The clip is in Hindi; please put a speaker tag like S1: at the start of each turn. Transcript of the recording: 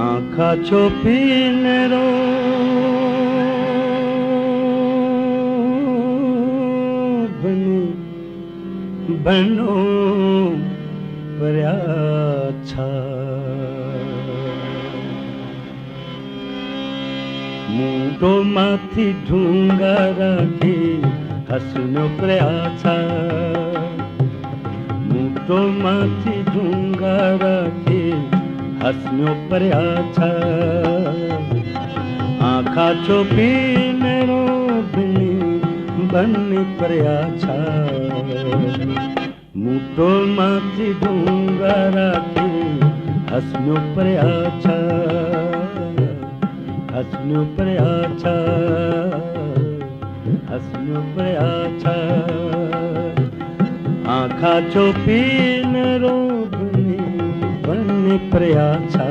S1: आँखाचो पीनेरो बनी बनो पर्याछा मूडो माथी ढूंगा राखी हसनो पर्याछा मूडो माथी ढूंगा राखी हसनो पर्याछा आँखाचो पीनेरो बनी बनी पर्याछा मूडो माथी ढूंगा राखी हसनो पर्याछा हसनो पर्याछा हसनो पर्याछा आँखाचो पीनेरो बनी बनी पर्याछा।